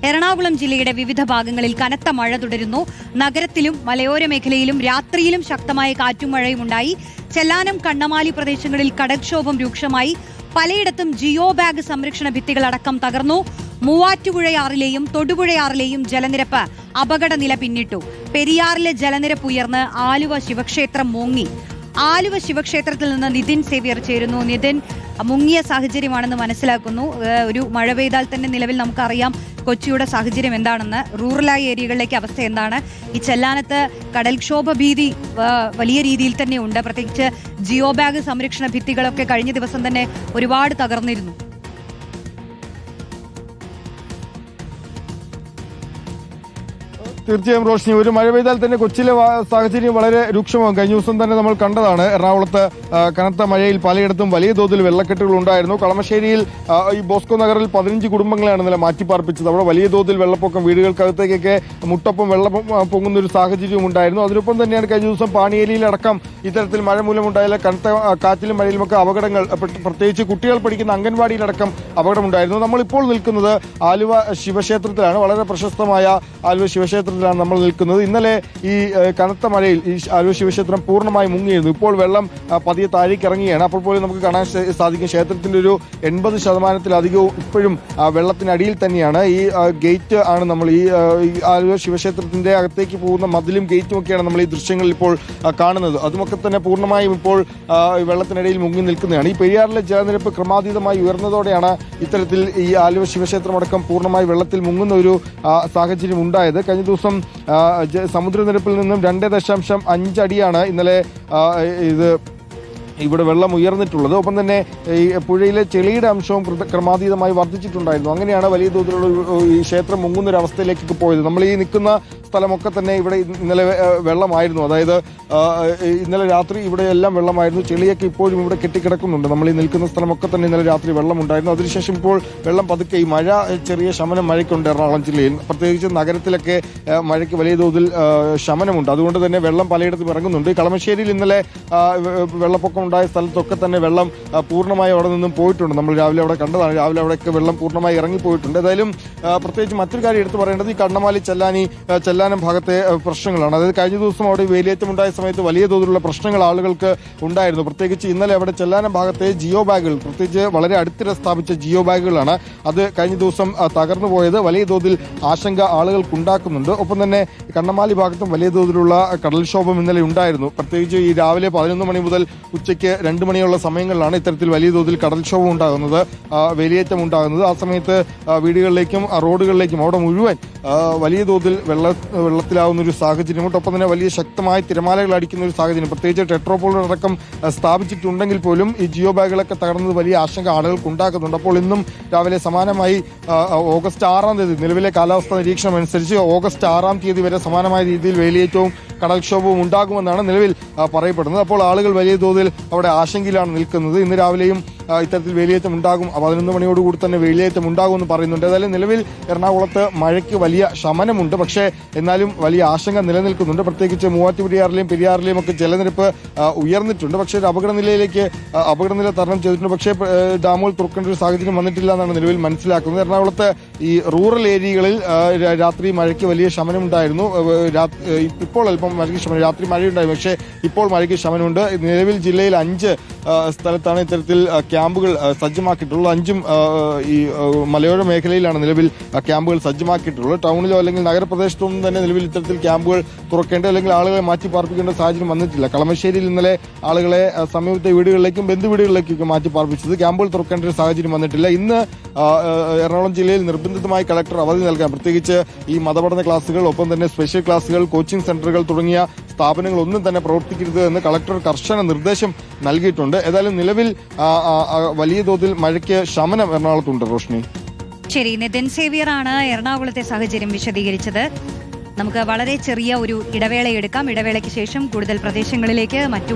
എറണാകുളം ജില്ലയുടെ വിവിധ ഭാഗങ്ങളിൽ കനത്ത മഴ തുടരുന്നു. നഗരത്തിലും മലയോര മേഖലയിലും രാത്രിയിലും ശക്തമായ കാറ്റും മഴയും ഉണ്ടായി. ചെല്ലാനം, കണ്ണമാലി പ്രദേശങ്ങളിൽ കടൽക്ഷോഭം രൂക്ഷമായി. പലയിടത്തും ജിയോ ബാഗ് സംരക്ഷണ ഭിത്തികളടക്കം തകർന്നു. മൂവാറ്റുപുഴയാറിലെയും തൊടുപുഴയാറിലെയും ജലനിരപ്പ് അപകടനില പിന്നിട്ടു. പെരിയാറിലെ ജലനിരപ്പ് ഉയർന്ന് ആലുവ ശിവക്ഷേത്രം മുങ്ങി. ആലുവ ശിവക്ഷേത്രത്തിൽ നിന്ന് നിതിൻ സേവ്യർ ചേരുന്നു. നിതിൻ, മുങ്ങിയ സാഹചര്യമാണെന്ന് മനസ്സിലാക്കുന്നു. ഒരു മഴ പെയ്താൽ തന്നെ നിലവിൽ നമുക്കറിയാം കൊച്ചിയുടെ സാഹചര്യം എന്താണെന്ന്. റൂറലായ ഏരിയകളിലേക്ക് അവസ്ഥ എന്താണ്? ഈ ചെല്ലാനത്ത് കടൽക്ഷോഭ ഭീതി വലിയ രീതിയിൽ തന്നെ ഉണ്ട്. പ്രത്യേകിച്ച് ജിയോ ബാഗ് സംരക്ഷണ ഭിത്തികളൊക്കെ കഴിഞ്ഞ ദിവസം തന്നെ ഒരുപാട് തകർന്നിരുന്നു. തീർച്ചയായും റോഷ്നി, ഒരു മഴ പെയ്താൽ തന്നെ കൊച്ചിയിലെ സാഹചര്യം വളരെ രൂക്ഷമാകും. കഴിഞ്ഞ ദിവസം തന്നെ നമ്മൾ കണ്ടതാണ്. എറണാകുളത്ത് കനത്ത മഴയിൽ പലയിടത്തും വലിയ തോതിൽ വെള്ളക്കെട്ടുകൾ ഉണ്ടായിരുന്നു. കളമശ്ശേരിയിൽ ഈ ബോസ്കോ നഗറിൽ 15 കുടുംബങ്ങളെയാണ് ഇന്നലെ മാറ്റിപ്പാർപ്പിച്ചത്. അവിടെ വലിയ തോതിൽ വെള്ളപ്പൊക്കം, വീടുകൾക്കകത്തേക്കൊക്കെ മുട്ടൊപ്പം വെള്ളം പൊങ്ങുന്ന ഒരു സാഹചര്യവും ഉണ്ടായിരുന്നു. അതിനൊപ്പം തന്നെയാണ് കഴിഞ്ഞ ദിവസം പാണിയേലിയിലടക്കം ഇത്തരത്തിൽ മഴ മൂലമുണ്ടായ കനത്ത കാറ്റിലും മഴയിലുമൊക്കെ അപകടങ്ങൾ, പ്രത്യേകിച്ച് കുട്ടികൾ പഠിക്കുന്ന അംഗൻവാടിയിലടക്കം അപകടമുണ്ടായിരുന്നു. നമ്മളിപ്പോൾ നിൽക്കുന്നത് ആലുവ ശിവക്ഷേത്രത്തിലാണ്. വളരെ പ്രശസ്തമായ ആലുവ ശിവക്ഷേത്രത്തിൽ നമ്മൾ നിൽക്കുന്നത്. ഇന്നലെ ഈ കനത്ത മഴയിൽ ഈ ആലുവ ശിവക്ഷേത്രം പൂർണ്ണമായി മുങ്ങിയിരുന്നു. ഇപ്പോൾ വെള്ളം പതിയെ താഴേക്ക് ഇറങ്ങുകയാണ്. അപ്പോൾ പോലും നമുക്ക് കാണാൻ സാധിക്കും ക്ഷേത്രത്തിന്റെ ഒരു 80% ഇപ്പോഴും വെള്ളത്തിനടിയിൽ തന്നെയാണ്. ഈ ഗേറ്റ് ആണ് നമ്മൾ ഈ ആലുവ ശിവക്ഷേത്രത്തിന്റെ അകത്തേക്ക് പോകുന്ന മതിലും ഗേറ്റും ഒക്കെയാണ് നമ്മൾ ഈ ദൃശ്യങ്ങളിൽ ഇപ്പോൾ കാണുന്നത്. അതുമൊക്കെ തന്നെ പൂർണ്ണമായും ഇപ്പോൾ വെള്ളത്തിനടിയിൽ മുങ്ങി നിൽക്കുന്നതാണ്. ഈ പെരിയാറിലെ ജലനിരപ്പ് ക്രമാതീതമായി ഉയർന്നതോടെയാണ് ഇത്തരത്തിൽ ഈ ആലുവ ശിവക്ഷേത്രം അടക്കം പൂർണ്ണമായി വെള്ളത്തിൽ മുങ്ങുന്ന ഒരു സാഹചര്യം ഉണ്ടായത്. കഴിഞ്ഞ ദിവസം സമുദ്രനിരപ്പിൽ നിന്നും 2.5 അടിയാണ് ഇന്നലെ ഇവിടെ വെള്ളം ഉയർന്നിട്ടുള്ളത്. ഒപ്പം തന്നെ ഈ പുഴയിലെ ചെളിയുടെ അംശവും ക്രമാതീതമായി വർദ്ധിച്ചിട്ടുണ്ടായിരുന്നു. അങ്ങനെയാണ് വലിയ തോതിലുള്ള ഈ ക്ഷേത്രം മുങ്ങുന്നൊരവസ്ഥയിലേക്ക് പോയത്. നമ്മൾ ഈ നിൽക്കുന്ന സ്ഥലമൊക്കെ തന്നെ ഇവിടെ ഇന്നലെ വെള്ളമായിരുന്നു. അതായത് ഇന്നലെ രാത്രി ഇവിടെ എല്ലാം വെള്ളമായിരുന്നു. ചെളിയൊക്കെ ഇപ്പോഴും ഇവിടെ കെട്ടിക്കിടക്കുന്നുണ്ട്. നമ്മൾ ഈ നിൽക്കുന്ന സ്ഥലമൊക്കെ തന്നെ ഇന്നലെ രാത്രി വെള്ളമുണ്ടായിരുന്നു. അതിനുശേഷം ഇപ്പോൾ വെള്ളം പതുക്കെ, ഈ മഴ ചെറിയ ശമനം മഴയ്ക്കുണ്ട് എറണാകുളം ജില്ലയിൽ. പ്രത്യേകിച്ച് നഗരത്തിലൊക്കെ മഴയ്ക്ക് വലിയ തോതിൽ ശമനമുണ്ട്. അതുകൊണ്ട് തന്നെ വെള്ളം പലയിടത്തും ഇറങ്ങുന്നുണ്ട്. കളമശ്ശേരിയിൽ ഇന്നലെ വെള്ളപ്പൊക്കം ഉണ്ടായ സ്ഥലത്തൊക്കെ തന്നെ വെള്ളം പൂർണ്ണമായി അവിടെ നിന്നും പോയിട്ടുണ്ട്. നമ്മൾ രാവിലെ അവിടെ കണ്ടതാണ്. രാവിലെ അവിടെയൊക്കെ വെള്ളം പൂർണ്ണമായി ഇറങ്ങിപ്പോയിട്ടുണ്ട്. ഏതായാലും പ്രത്യേകിച്ച് മറ്റൊരു കാര്യം എടുത്തു പറയേണ്ടത് ഈ കണ്ണമാലി ചെല്ലാനം ഭാഗത്തെ പ്രശ്നങ്ങളാണ്. അതായത് കഴിഞ്ഞ ദിവസം അവിടെ വേലിയേറ്റമുണ്ടായ സമയത്ത് വലിയ തോതിലുള്ള പ്രശ്നങ്ങൾ ആളുകൾക്ക് ഉണ്ടായിരുന്നു. പ്രത്യേകിച്ച് ഇന്നലെ അവിടെ ചെല്ലാനം ഭാഗത്തെ ജിയോ ബാഗുകൾ, പ്രത്യേകിച്ച് വളരെ അടുത്തിടെ സ്ഥാപിച്ച ജിയോ ബാഗുകളാണ് അത് കഴിഞ്ഞ ദിവസം തകർന്നു പോയത്. വലിയ തോതിൽ ആശങ്ക ആളുകൾക്കുണ്ടാക്കുന്നുണ്ട്. ഒപ്പം തന്നെ കണ്ണമാലി ഭാഗത്തും വലിയ തോതിലുള്ള കടൽക്ഷോഭം ഇന്നലെ ഉണ്ടായിരുന്നു. പ്രത്യേകിച്ച് ഈ രാവിലെ 11 മണി മുതൽ ഉച്ചയ്ക്ക് 2 മണിയുള്ള സമയങ്ങളിലാണ് ഇത്തരത്തിൽ വലിയ തോതിൽ കടൽക്ഷോഭം ഉണ്ടാകുന്നത്, വേലിയേറ്റം ഉണ്ടാകുന്നത്. ആ സമയത്ത് വീടുകളിലേക്കും റോഡുകളിലേക്കും അവിടെ മുഴുവൻ വലിയ തോതിൽ വെള്ളത്തിലാവുന്ന ഒരു സാഹചര്യമുണ്ട്. ഒപ്പം തന്നെ വലിയ ശക്തമായ തിരമാലകൾ അടിക്കുന്ന ഒരു സാഹചര്യം. പ്രത്യേകിച്ച് ടെട്രോപോളടക്കം സ്ഥാപിച്ചിട്ടുണ്ടെങ്കിൽ പോലും ഈ ജിയോ ബാഗുകളൊക്കെ തകർന്നത് വലിയ ആശങ്ക ആളുകൾക്ക് ഉണ്ടാക്കുന്നുണ്ട്. അപ്പോൾ ഇന്നും രാവിലെ സമാനമായി ഓഗസ്റ്റ് 6-ാം തീയതി നിലവിലെ കാലാവസ്ഥാ നിരീക്ഷണം അനുസരിച്ച് ഓഗസ്റ്റ് 6-ാം തീയതി വരെ സമാനമായ രീതിയിൽ വേലിയേറ്റവും കടൽക്ഷോഭവും ഉണ്ടാകുമെന്നാണ് നിലവിൽ പറയപ്പെടുന്നത്. അപ്പോൾ ആളുകൾ വലിയ തോതിൽ അവിടെ ആശങ്കയിലാണ് നിൽക്കുന്നത്. ഇന്ന് രാവിലെയും ഇത്തരത്തിൽ വേലിയേറ്റം ഉണ്ടാകും. 11 മണിയോടുകൂടി തന്നെ വേലിയേറ്റം ഉണ്ടാകുമെന്ന് പറയുന്നുണ്ട്. ഏതായാലും നിലവിൽ എറണാകുളത്ത് മഴയ്ക്ക് വലിയ ശമനമുണ്ട്. പക്ഷേ എന്നാലും വലിയ ആശങ്ക നിലനിൽക്കുന്നുണ്ട്. പ്രത്യേകിച്ച് മൂവാറ്റുപുഴയാറിലെയും പെരിയാറിലെയും ഒക്കെ ജലനിരപ്പ് ഉയർന്നിട്ടുണ്ട്. പക്ഷേ ഒരു അപകടനില തരണം ചെയ്തിട്ടുണ്ട്. പക്ഷേ ഡാമുകൾ തുറക്കേണ്ട ഒരു സാഹചര്യം വന്നിട്ടില്ല എന്നാണ് നിലവിൽ മനസ്സിലാക്കുന്നത്. എറണാകുളത്ത് ഈ റൂറൽ ഏരിയകളിൽ രാത്രി മഴയ്ക്ക് വലിയ ശമനമുണ്ടായിരുന്നു. ഇപ്പോൾ അല്പം മഴയ്ക്ക് ശമനം, രാത്രി മഴയുണ്ടായിരുന്നു. പക്ഷേ ഇപ്പോൾ മഴയ്ക്ക് ശമനമുണ്ട്. നിലവിൽ ജില്ലയിൽ 5 സ്ഥലത്താണ് ഇത്തരത്തിൽ ക്യാമ്പുകൾ സജ്ജമാക്കിയിട്ടുള്ളത്. 5ഉം ഈ മലയോര മേഖലയിലാണ് നിലവിൽ ക്യാമ്പുകൾ സജ്ജമാക്കിയിട്ടുള്ളത്. ടൗണിലോ അല്ലെങ്കിൽ നഗരപ്രദേശത്തൊന്നും തന്നെ നിലവിൽ ഇത്തരത്തിൽ ക്യാമ്പുകൾ തുറക്കേണ്ട അല്ലെങ്കിൽ ആളുകളെ മാറ്റി പാർപ്പിക്കേണ്ട സാഹചര്യം വന്നിട്ടില്ല. കളമശ്ശേരിയിൽ ഇന്നലെ ആളുകളെ സമീപത്തെ വീടുകളിലേക്കും ബന്ധുവീടുകളിലേക്കും മാറ്റി പാർപ്പിച്ചത്. ക്യാമ്പുകൾ തുറക്കേണ്ട ഒരു സാഹചര്യം വന്നിട്ടില്ല. ഇന്ന് എറണാകുളം ജില്ലയിൽ നിർബന്ധിതമായി കളക്ടർ അവധി നൽകാൻ, പ്രത്യേകിച്ച് ഈ മതപഠന ക്ലാസുകൾ, ഒപ്പം തന്നെ സ്പെഷ്യൽ ക്ലാസുകൾ, കോച്ചിംഗ് സെന്ററുകൾ തുടങ്ങിയ സ്ഥാപനങ്ങളൊന്നും തന്നെ പ്രവർത്തിക്കരുത് എന്ന് കളക്ടർ കർശന നിർദ്ദേശം നൽകിയിട്ടുണ്ട്. ഏതായാലും നിലവിൽ വലിയ തോതിൽ മഴയ്ക്ക് ശമനം എറണാകുളത്തുണ്ട്. റോഷ്നി, ശരി. നിതിൻ സേവ്യർ ആണ് എറണാകുളത്തെ സാഹചര്യം വിശദീകരിച്ചത്. നമുക്ക് വളരെ ചെറിയ ഒരു ഇടവേള എടുക്കാം. ഇടവേളയ്ക്ക് ശേഷം കൂടുതൽ പ്രദേശങ്ങളിലേക്ക് മറ്റു